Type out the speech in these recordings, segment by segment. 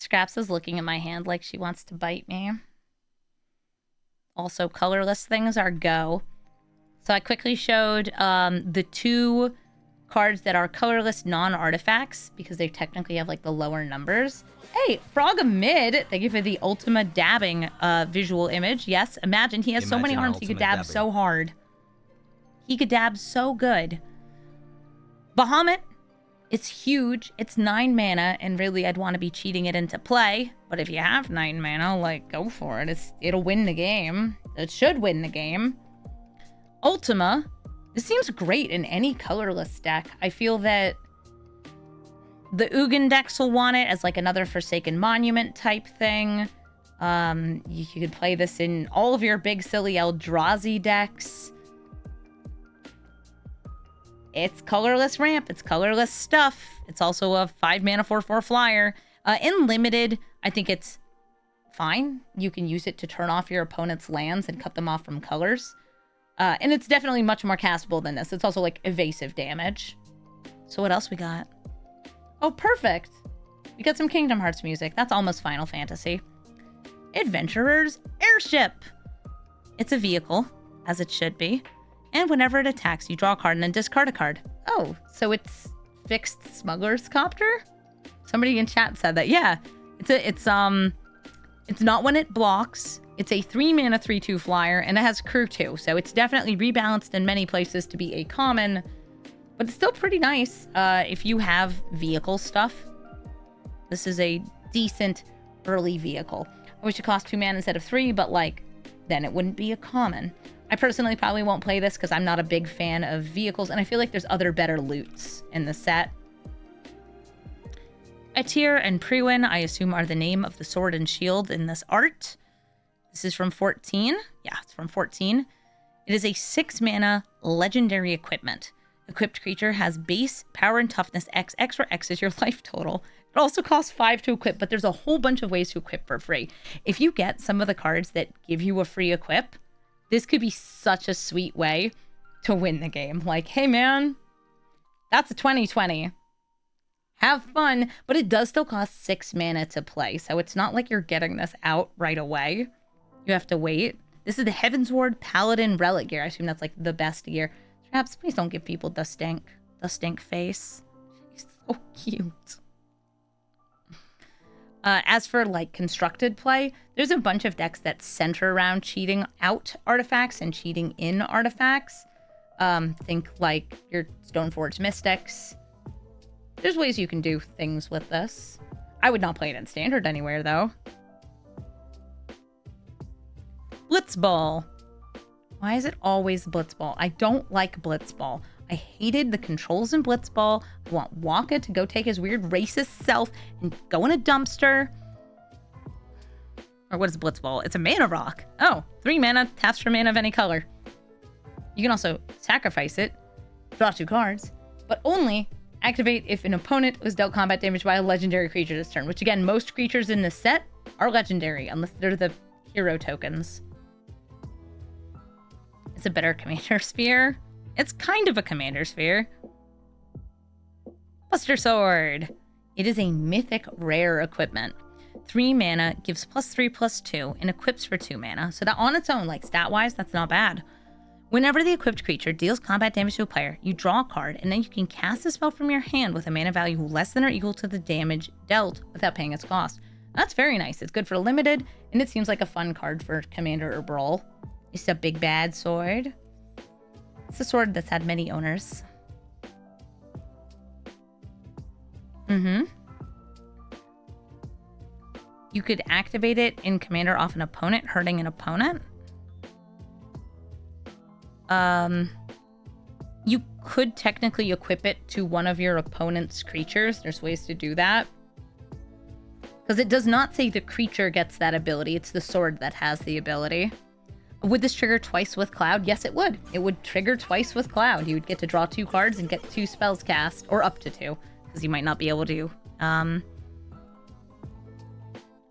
Scraps is looking at my hand like she wants to bite me. Also, colorless things are go. So I quickly showed the 2 cards that are colorless non-artifacts because they technically have like the lower numbers. Hey, Frog Amid, thank you for the Ultima dabbing visual image. Yes, imagine he has so many arms he could dab so hard. He could dab so good. Bahamut, it's huge. It's 9 mana, and really I'd want to be cheating it into play. But if you have 9 mana, like, go for it. It'll win the game. It should win the game. Ultima, this seems great in any colorless deck. I feel that the Ugin decks will want it as like another Forsaken Monument type thing. You could play this in all of your big silly Eldrazi decks. It's colorless ramp. It's colorless stuff. It's also a 5 mana 4/4 flyer. In limited, I think it's fine. You can use it to turn off your opponent's lands and cut them off from colors. And it's definitely much more castable than this. It's also like evasive damage. So what else we got? Oh, perfect. We got some Kingdom Hearts music. That's almost Final Fantasy. Adventurer's Airship. It's a vehicle, as it should be. And whenever it attacks, you draw a card and then discard a card. Oh, so it's fixed Smuggler's Copter? Somebody in chat said that. Yeah, it's not when it blocks. It's a 3 mana 3/2 flyer, and it has crew too. So it's definitely rebalanced in many places to be a common, but it's still pretty nice if you have vehicle stuff. This is a decent early vehicle. I wish it cost 2 mana instead of 3, but like, then it wouldn't be a common. I personally probably won't play this because I'm not a big fan of vehicles, and I feel like there's other better loots in the set. Atir and Priwin, I assume, are the name of the sword and shield in this art. This is from 14. Yeah, it's from 14. It is a 6 mana legendary equipment. Equipped creature has base, power, and toughness X. X, where X is your life total. It also costs 5 to equip, but there's a whole bunch of ways to equip for free. If you get some of the cards that give you a free equip, this could be such a sweet way to win the game. Like, hey man, that's a 20/20. Have fun, but it does still cost 6 mana to play, so it's not like you're getting this out right away. You have to wait. This is the Heavensward Paladin Relic gear. I assume that's like the best gear. Perhaps please don't give people the stink face. She's so cute. As for like constructed play, there's a bunch of decks that center around cheating out artifacts and cheating in artifacts. Think like your Stoneforge Mystics. There's ways you can do things with this. I would not play it in standard anywhere though. Blitzball. Why is it always Blitzball? I don't like Blitzball. I hated the controls in Blitzball. I want Waka to go take his weird racist self and go in a dumpster. Or what is Blitzball? It's a mana rock. Oh, 3 mana, taps for mana of any color. You can also sacrifice it, draw 2 cards, but only activate if an opponent was dealt combat damage by a legendary creature this turn, which again, most creatures in this set are legendary, unless they're the hero tokens. It's a better Commander Sphere. It's kind of a Commander Sphere. Buster Sword. It is a mythic rare equipment. 3 mana, gives +3/+2, and equips for 2 mana. So that on its own, like stat-wise, that's not bad. Whenever the equipped creature deals combat damage to a player, you draw a card, and then you can cast a spell from your hand with a mana value less than or equal to the damage dealt without paying its cost. That's very nice. It's good for limited, and it seems like a fun card for Commander or Brawl. It's a big bad sword. It's a sword that's had many owners. You could activate it in Commander off an opponent, hurting an opponent. You could technically equip it to one of your opponent's creatures. There's ways to do that. Because it does not say the creature gets that ability. It's the sword that has the ability. Would this trigger twice with Cloud? Yes, it would. It would trigger twice with Cloud. You would get to draw 2 cards and get 2 spells cast, or up to 2, because you might not be able to.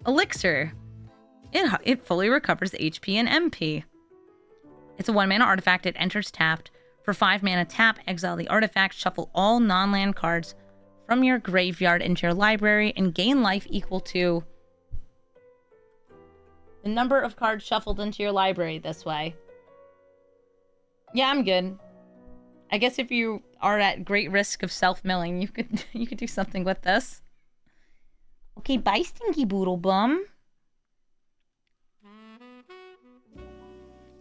Elixir. It fully recovers HP and MP. It's a 1 mana artifact. It enters tapped. For 5 mana, tap, exile the artifact, shuffle all non-land cards from your graveyard into your library and gain life equal to the number of cards shuffled into your library this way. Yeah, I'm good. I guess if you are at great risk of self-milling, you could do something with this. Okay, bye, Stinky Boodle Bum.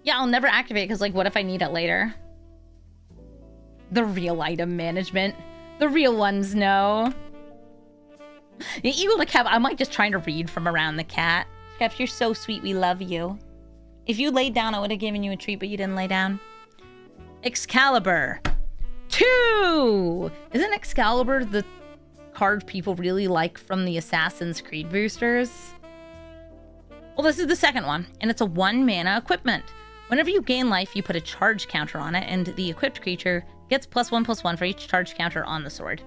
Yeah, I'll never activate because, like, what if I need it later? The real item management. The real ones know. The eagle to Kev, I'm like just trying to read from around the cat. Kev, you're so sweet. We love you. If you laid down, I would have given you a treat, but you didn't lay down. Excalibur 2! Isn't Excalibur the card people really like from the Assassin's Creed boosters? Well, this is the second one, and it's a 1-mana equipment. Whenever you gain life, you put a charge counter on it, and the equipped creature gets +1/+1 for each charge counter on the sword.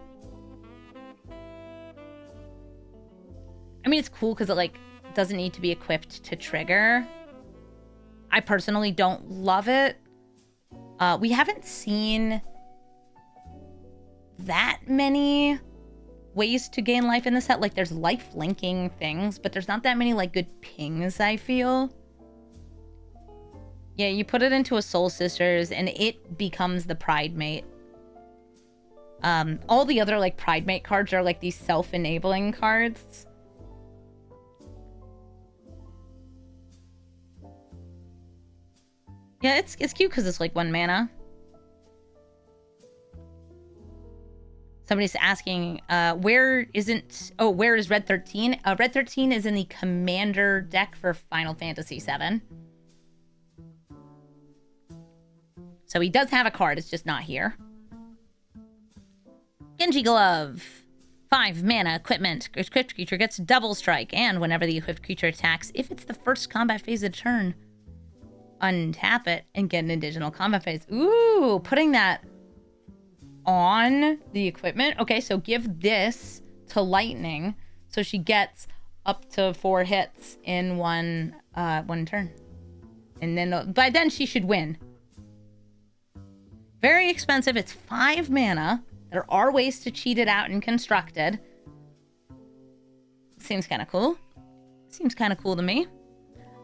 I mean, it's cool because it, like, doesn't need to be equipped to trigger. I personally don't love it. We haven't seen that many ways to gain life in the set. Like, there's life linking things, but there's not that many, like, good pings, I feel. Yeah, you put it into a Soul Sisters, and it becomes the Pride Mate. All the other, like, Pride Mate cards are, like, these self-enabling cards. Yeah, it's cute because it's, like, 1 mana. Somebody's asking, where is Red 13? Red 13 is in the Commander deck for Final Fantasy VII. So he does have a card, it's just not here. Genji Glove. 5 mana equipment. Equipped creature gets double strike, and whenever the equipped creature attacks, if it's the first combat phase of the turn, untap it and get an additional combat phase. Ooh, putting that on the equipment. Okay, so give this to Lightning, so she gets up to 4 hits in one turn. And then by then she should win. Very expensive. It's 5 mana. There are ways to cheat it out in Constructed. Seems kind of cool. Seems kind of cool to me.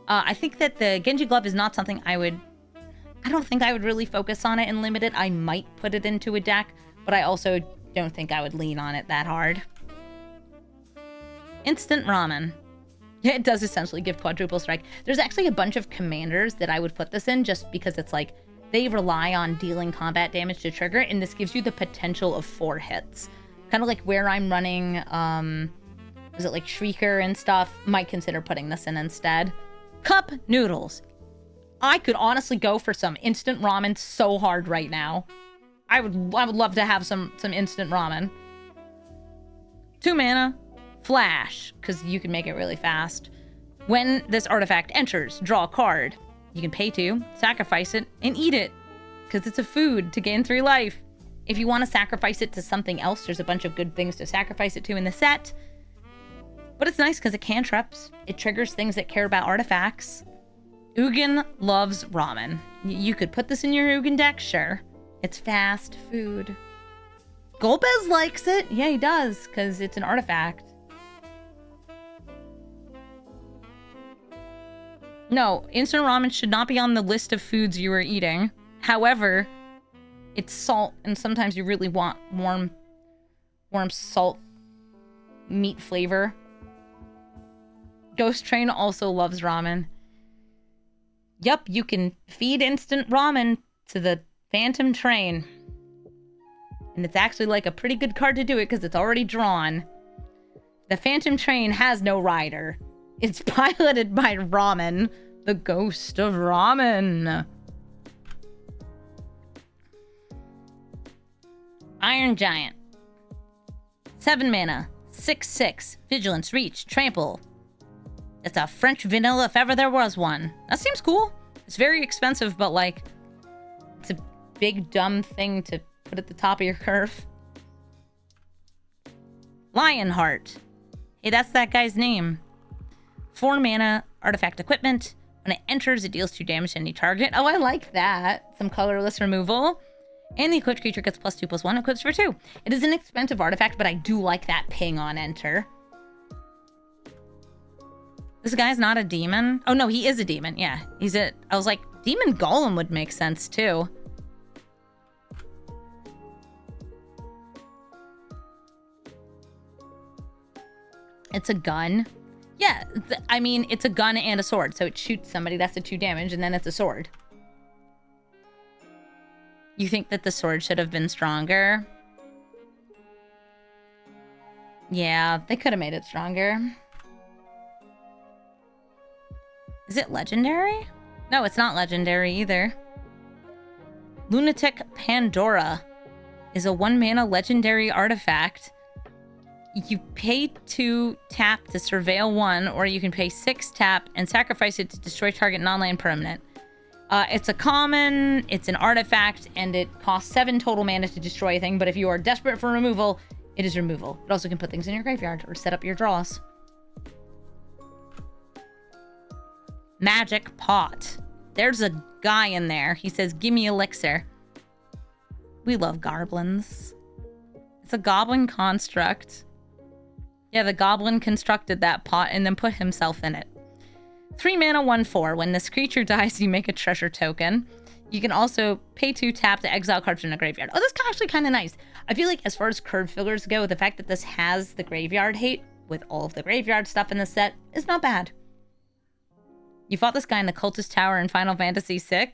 I think that the Genji Glove is not something I don't think I would really focus on it in Limited. I might put it into a deck, but I also don't think I would lean on it that hard. Instant Ramen. Yeah, it does essentially give quadruple strike. There's actually a bunch of commanders that I would put this in just because it's like, they rely on dealing combat damage to trigger, and this gives you the potential of 4 hits. Kind of like where I'm running, was it like Shrieker and stuff? Might consider putting this in instead. Cup noodles. I could honestly go for some instant ramen so hard right now. I would love to have some instant ramen. 2 mana, flash, because you can make it really fast. When this artifact enters, draw a card. You can pay to, sacrifice it, and eat it, because it's a food to gain 3 life. If you want to sacrifice it to something else, there's a bunch of good things to sacrifice it to in the set. But it's nice because it cantrips. It triggers things that care about artifacts. Ugin loves ramen. You could put this in your Ugin deck, sure. It's fast food. Golbez likes it. Yeah, he does, because it's an artifact. No, instant ramen should not be on the list of foods you are eating. However, it's salt, and sometimes you really want warm salt meat flavor. Ghost Train also loves ramen. Yup, you can feed instant ramen to the Phantom Train. And it's actually like a pretty good card to do it because it's already drawn. The Phantom Train has no rider. It's piloted by Ramen, the ghost of Ramen. Iron Giant. 7 mana, 6/6, Vigilance, Reach, Trample. It's a French vanilla if ever there was one. That seems cool. It's very expensive, but like, it's a big dumb thing to put at the top of your curve. Lionheart. Hey, that's that guy's name. 4 mana, artifact equipment. When it enters, it deals 2 damage to any target. Oh, I like that. Some colorless removal. And the equipped creature gets +2/+1, equips for 2. It is an expensive artifact, but I do like that ping on enter. This guy's not a demon. Oh, no, he is a demon. Yeah, I was like, demon golem would make sense, too. It's a gun. Yeah, I mean, it's a gun and a sword, so it shoots somebody. That's the 2 damage, and then it's a sword. You think that the sword should have been stronger? Yeah, they could have made it stronger. Is it legendary? No, it's not legendary either. Lunatic Pandora is a 1-mana legendary artifact. You pay 2 tap to surveil 1, or you can pay 6 tap and sacrifice it to destroy target non-land permanent. It's a common, it's an artifact, and it costs 7 total mana to destroy a thing, but if you are desperate for removal, it is removal. It also can put things in your graveyard or set up your draws. Magic Pot. There's a guy in there. He says, gimme elixir. We love goblins. It's a goblin construct. Yeah, the goblin constructed that pot and then put himself in it. 3 mana, 1/4. When this creature dies, you make a treasure token. You can also pay 2 tap to exile cards from the graveyard. Oh, that's actually kind of nice. I feel like as far as curve fillers go, the fact that this has the graveyard hate with all of the graveyard stuff in the set is not bad. You fought this guy in the Cultist Tower in Final Fantasy VI?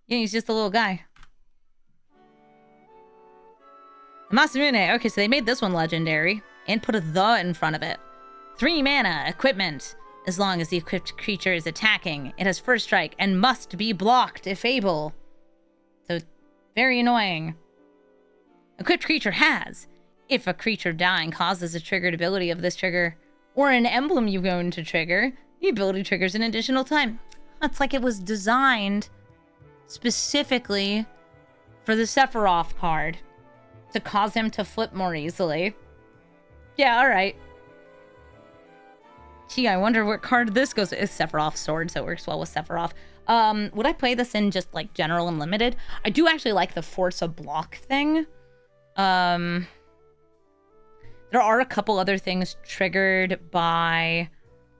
Yeah, he's just a little guy. Masamune. Okay, so they made this one legendary and put a "the" in front of it. 3 mana, equipment. As long as the equipped creature is attacking, it has first strike and must be blocked if able. So, very annoying. Equipped creature has. If a creature dying causes a triggered ability of this trigger, or an emblem you go into trigger, the ability triggers an additional time. That's like it was designed specifically for the Sephiroth card to cause him to flip more easily. Yeah, alright. Gee, I wonder what card this goes to. It's Sephiroth's sword, so it works well with Sephiroth. Would I play this in just, like, general and limited? I do actually like the force a block thing. There are a couple other things triggered by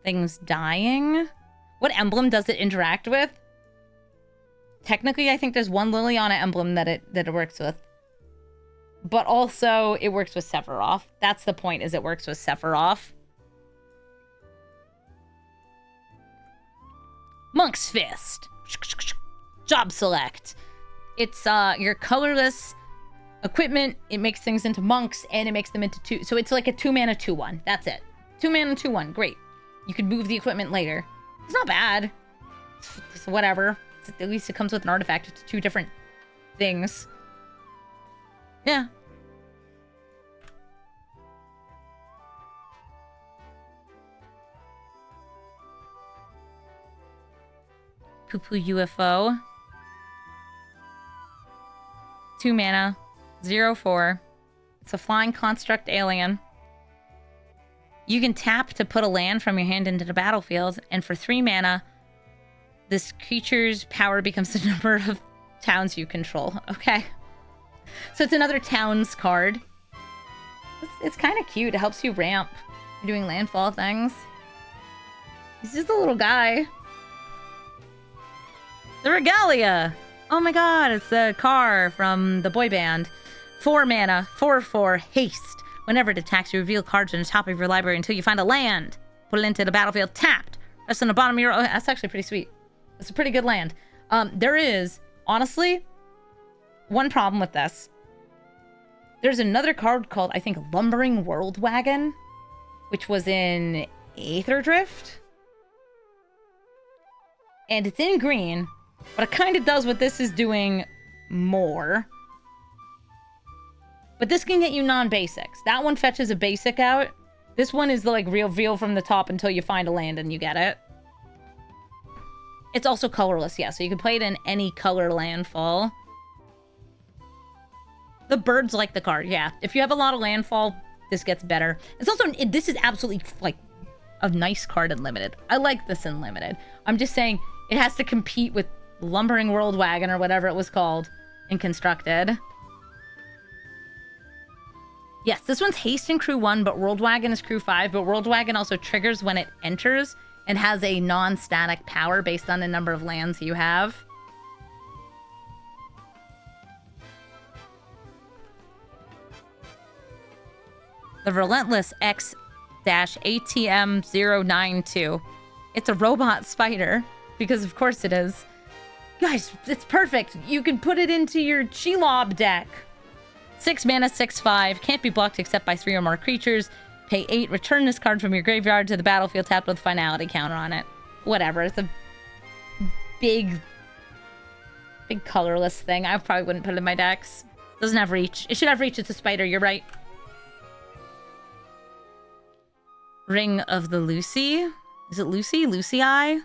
things dying. What emblem does it interact with? Technically, I think there's one Liliana emblem that it works with. But also, it works with Sephiroth. That's the point, is it works with Sephiroth. Monk's Fist. Job select. It's your colorless equipment. It makes things into monks, and it makes them into 2. So it's like a 2 mana 2/1. That's it. 2 mana 2/1. Great. You could move the equipment later. It's not bad. It's whatever. At least it comes with an artifact. It's 2 different things. Yeah. Poo-poo UFO. 2 mana. 0/4. It's a flying construct alien. You can tap to put a land from your hand into the battlefield, and for 3 mana, this creature's power becomes the number of towns you control. Okay. So it's another towns card. It's kind of cute. It helps you ramp. You're doing landfall things. He's just a little guy. The Regalia! Oh my god, it's the car from the boy band. 4 mana, 4/4, haste. Whenever it attacks, you reveal cards on the top of your library until you find a land. Put it into the battlefield tapped. Rest on the bottom of your... Oh, that's actually pretty sweet. It's a pretty good land. There is, honestly, one problem with this. There's another card called, I think, Lumbering World Wagon, which was in Aether Drift. And it's in green, but it kind of does what this is doing more. But this can get you non-basics. That one fetches a basic out. This one is like reveal from the top until you find a land and you get it. It's also colorless, yeah, so you can play it in any color landfall. The birds like the card, yeah. If you have a lot of landfall, this gets better. It's also, this is absolutely, like, a nice card in limited. I like this in limited. I'm just saying, it has to compete with Lumbering World Wagon or whatever it was called in Constructed. Yes, this one's haste in crew 1, but World Wagon is crew 5. But World Wagon also triggers when it enters and has a non-static power based on the number of lands you have. The Relentless X-ATM092. It's a robot spider, because of course it is. Guys, it's perfect. You can put it into your Shelob deck. 6 mana, 6/5. Can't be blocked except by 3 or more creatures. Pay 8. Return this card from your graveyard to the battlefield tapped with a finality counter on it. Whatever. It's a big colorless thing. I probably wouldn't put it in my decks. Doesn't have reach. It should have reach. It's a spider. You're right. Ring of the Lucii. Is it Lucii? Lucii?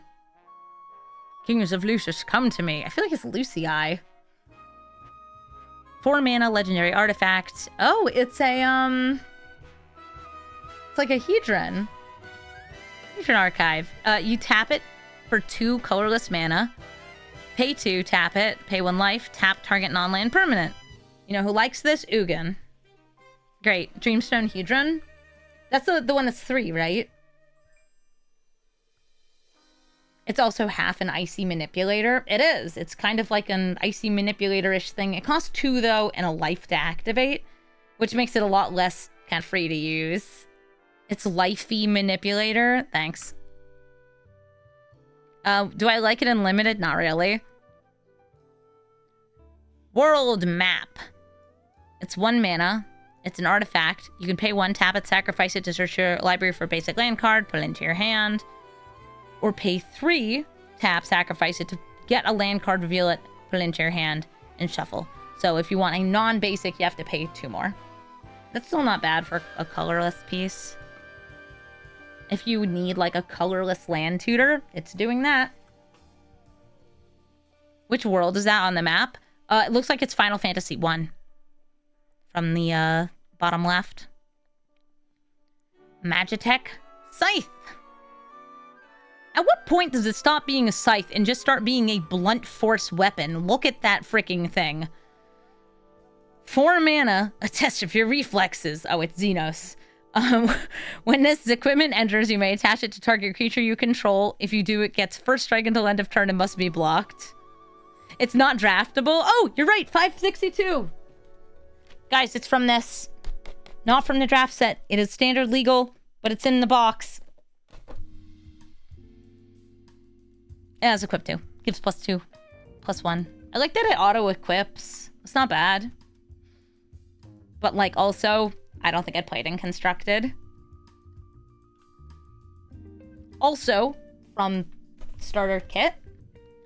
Kings of Lucius, come to me. I feel like it's Lucii. 4 mana, legendary artifact. Oh, it's a, it's like a Hedron. Hedron Archive. You tap it for 2 colorless mana. Pay 2, tap it. Pay 1 life. Tap target non-land permanent. You know who likes this? Ugin. Great. Dreamstone Hedron. That's the one that's 3, right? It's also half an Icy Manipulator. It is. It's kind of like an Icy Manipulator-ish thing. It costs 2, though, and a life to activate, which makes it a lot less kind of free to use. It's Lifey Manipulator. Thanks. Do I like it in Limited? Not really. World Map. It's 1 mana. It's an artifact. You can pay 1, tap it, sacrifice it to search your library for a basic land card, put it into your hand. Or pay 3, tap, sacrifice it to get a land card, reveal it, put it into your hand, and shuffle. So if you want a non-basic, you have to pay 2 more. That's still not bad for a colorless piece. If you need like a colorless land tutor, it's doing that. Which world is that on the map? It looks like it's Final Fantasy 1. From the bottom left. Magitech Scythe. At what point does it stop being a scythe and just start being a blunt force weapon? Look at that freaking thing. 4 mana, a test of your reflexes. Oh, it's Xenos. When this equipment enters, you may attach it to target creature you control. If you do, it gets first strike until end of turn and must be blocked. It's not draftable. Oh, you're right. 562. Guys, it's from this. Not from the draft set. It is standard legal, but it's in the box. Yeah, it's equipped 2. Gives +2, +1. I like that it auto-equips. It's not bad. But, like, also, I don't think I'd play it in Constructed. Also, from Starter Kit,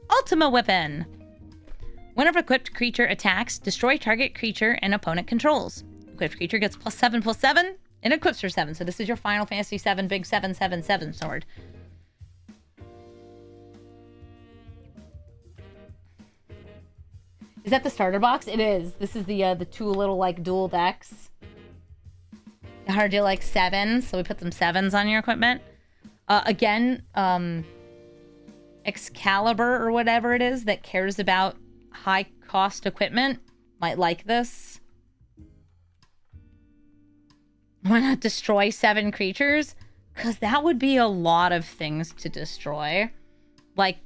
Ultima Weapon. Whenever equipped creature attacks, destroy target creature and opponent controls. Equipped creature gets +7/+7 and equips for 7. So this is your Final Fantasy 7 big 7/7/7 sword. Is that the starter box? It is. This is the 2 little like dual decks. Hard to do like 7, so we put some 7s on your equipment. Again, Excalibur or whatever it is that cares about high cost equipment might like this. Why not destroy 7 creatures? Because that would be a lot of things to destroy. Like,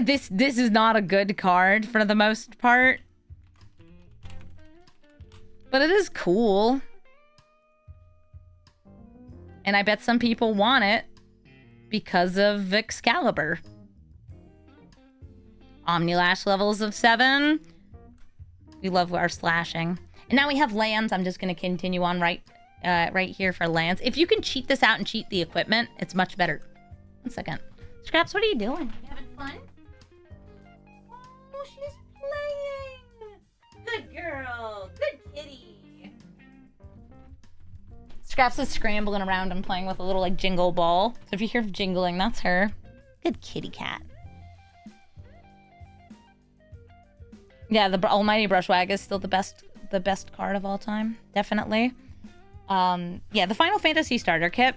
this is not a good card for the most part. But it is cool. And I bet some people want it because of Excalibur. Omnilash levels of 7. We love our slashing. And now we have lands. I'm just going to continue on right here for lands. If you can cheat this out and cheat the equipment, it's much better. 1 second. Scraps, what are you doing? You having fun? Oh, she's playing. Good girl. Good kitty. Scraps is scrambling around and playing with a little like jingle ball. So if you hear jingling, that's her. Good kitty cat. Yeah, the Almighty Brushwag is still the best card of all time, definitely. Yeah, the Final Fantasy starter kit.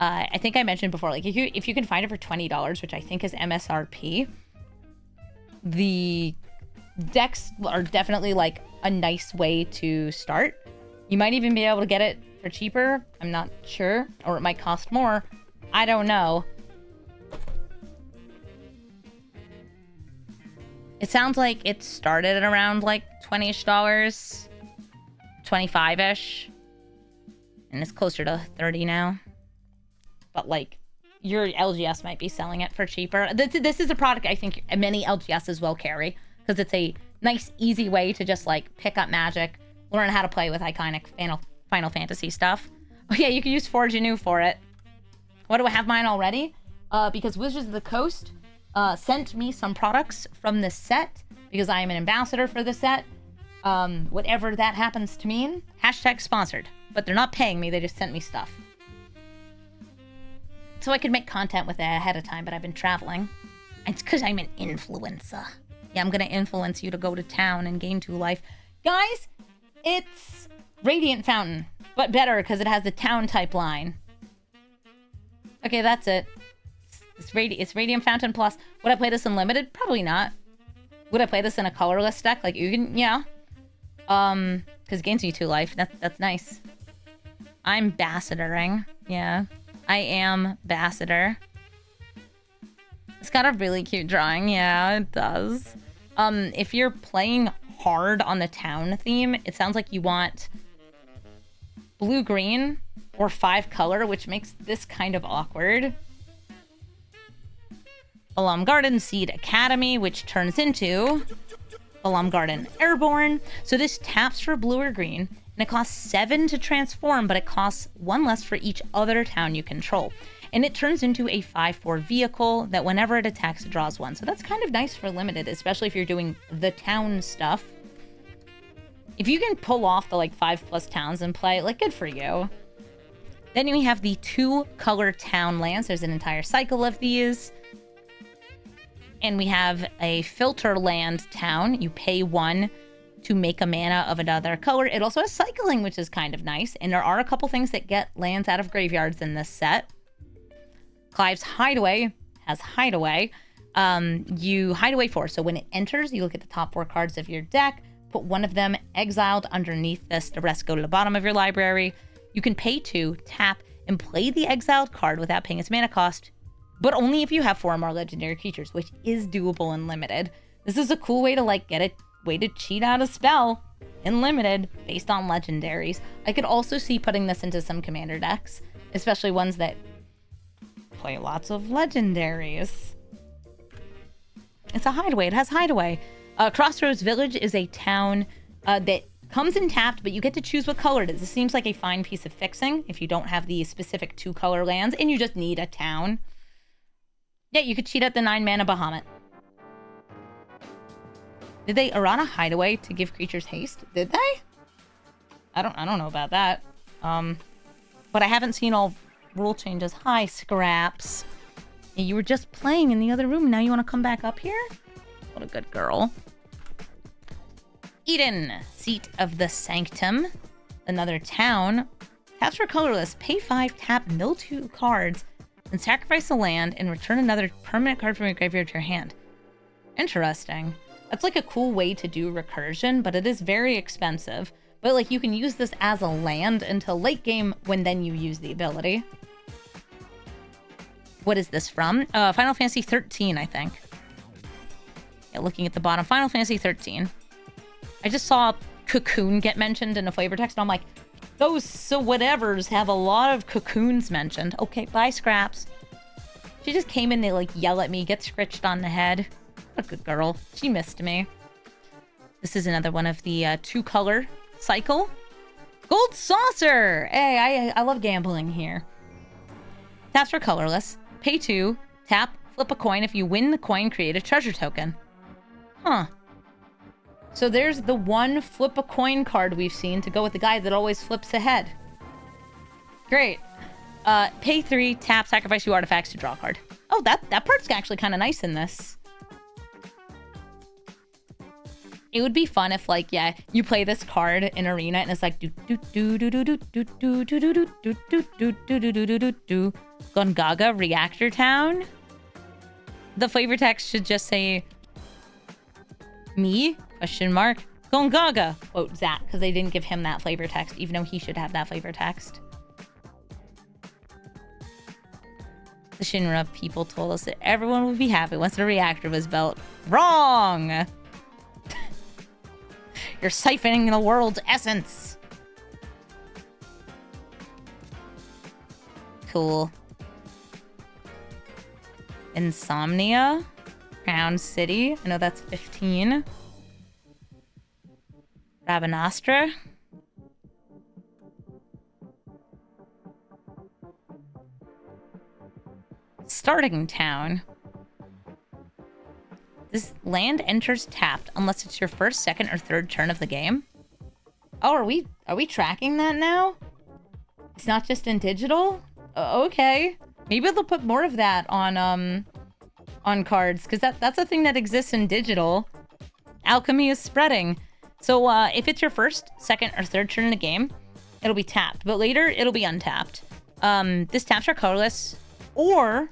I think I mentioned before, like if you can find it for $20, which I think is MSRP, the decks are definitely like a nice way to start. You might even be able to get it for cheaper. I'm not sure. Or it might cost more. I don't know. It sounds like it started at around like $20-ish, 25-ish. And it's closer to 30 now. But like, your LGS might be selling it for cheaper. This is a product I think many LGSs will carry. Because it's a nice, easy way to just like pick up Magic. Learn how to play with iconic Final Fantasy stuff. Oh yeah, you can use Forge Anew for it. What do I have mine already? Because Wizards of the Coast sent me some products from this set. Because I am an ambassador for the set. Whatever that happens to mean. Hashtag sponsored. But they're not paying me, they just sent me stuff. So I could make content with it ahead of time, but I've been traveling. It's because I'm an influencer. Yeah, I'm gonna influence you to go to town and gain 2 life. Guys, it's Radiant Fountain, but better because it has the town type line. Okay, that's it. It's Radiant Fountain Plus. Would I play this in limited? Probably not. Would I play this in a colorless deck? Like Ugin? Yeah. Because it gains you 2 life. That's nice. I'm ambassadoring. Yeah. I am ambassador. It's got a really cute drawing. Yeah, it does. If you're playing hard on the town theme, it sounds like you want blue-green or 5 color, which makes this kind of awkward. Alum Garden Seed Academy, which turns into Alum Garden Airborne. So this taps for blue or green, and it costs 7 to transform, but it costs 1 less for each other town you control. And it turns into a 5/4 vehicle that whenever it attacks, it draws 1. So that's kind of nice for limited, especially if you're doing the town stuff. If you can pull off the like 5+ towns and play, like good for you. Then we have the 2 color town lands. There's an entire cycle of these. And we have a filter land town. You pay 1 to make a mana of another color. It also has cycling, which is kind of nice. And there are a couple things that get lands out of graveyards in this set. Clive's Hideaway has Hideaway. You hide away 4. So when it enters, you look at the top 4 cards of your deck, put 1 of them exiled underneath this. The rest go to the bottom of your library. You can pay 2, tap, and play the exiled card without paying its mana cost, but only if you have 4 or more legendary creatures, which is doable in limited. This is a cool way to like get a way to cheat out a spell in limited based on legendaries. I could also see putting this into some commander decks, especially ones that play lots of legendaries. It's a hideaway. It has hideaway. Crossroads Village is a town that comes in tapped, but you get to choose what color it is. This seems like a fine piece of fixing if you don't have the specific 2 color lands and you just need a town. Yeah, you could cheat out the 9 mana Bahamut. Did they errata Hideaway to give creatures haste? Did they? I don't know about that. But I haven't seen all rule changes. Hi, Scraps. You were just playing in the other room. Now you want to come back up here? What a good girl. Eden, Seat of the Sanctum. Another town. Taps for colorless. Pay 5, tap, mill 2 cards, and sacrifice a land and return another permanent card from your graveyard to your hand. Interesting. That's like a cool way to do recursion, but it is very expensive. But like you can use this as a land until late game when then you use the ability. What is this from? Final Fantasy 13, I think. Yeah, looking at the bottom, Final Fantasy 13. I just saw Cocoon get mentioned in a flavor text, and I'm like, those so-whatevers have a lot of cocoons mentioned. Okay, bye, Scraps. She just came in, they like yell at me, get scritched on the head. What a good girl. She missed me. This is another one of the 2-color cycle. Gold Saucer! Hey, I love gambling here. Taps for colorless. Pay 2, tap, flip a coin. If you win the coin, create a treasure token. Huh. So there's the one flip a coin card we've seen to go with the guy that always flips ahead. Great. Pay 3, tap, sacrifice 2 artifacts to draw a card. Oh, that part's actually kind of nice in this. It would be fun if, like, yeah, you play this card in Arena and it's like do do do do do do do do do do do do do do do do do do Gongaga Reactor Town. The flavor text should just say me Question mark. Gongaga, quote Zach, because they didn't give him that flavor text, even though he should have that flavor text. The Shinra people told us that everyone would be happy once the reactor was built. Wrong! You're siphoning the world's essence. Cool. Insomnia. Crown City. I know that's 15. Rabanastra. Starting town. This land enters tapped unless it's your first, second, or third turn of the game. Oh, are we tracking that now? It's not just in digital? Okay. Maybe they'll put more of that on cards, because that's a thing that exists in digital. Alchemy is spreading. So if it's your first, second, or third turn in the game, it'll be tapped. But later, it'll be untapped. This taps are colorless. Or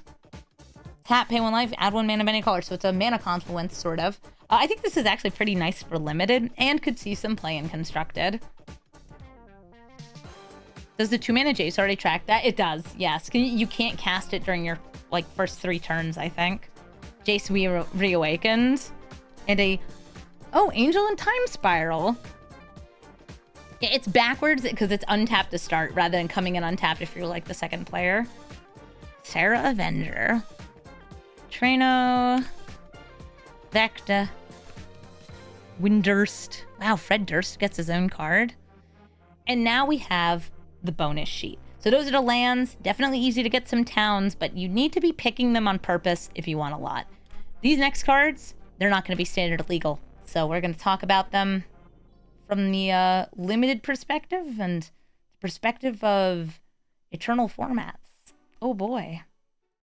tap, pay 1 life, add 1 mana of any color. So it's a mana confluence, sort of. I think this is actually pretty nice for limited and could see some play in constructed. Does the 2 mana Jace already track that? It does, yes. You can't cast it during your first 3 turns, I think. Jace reawakened. And Angel and Time Spiral. Yeah, it's backwards because it's untapped to start rather than coming in untapped if you're the second player. Sarah Avenger. Trano. Vecta. Windurst. Wow, Fred Durst gets his own card. And now we have the bonus sheet. So those are the lands. Definitely easy to get some towns, but you need to be picking them on purpose if you want a lot. These next cards, they're not going to be standard legal. So we're going to talk about them from the limited perspective and the perspective of eternal formats. Oh boy.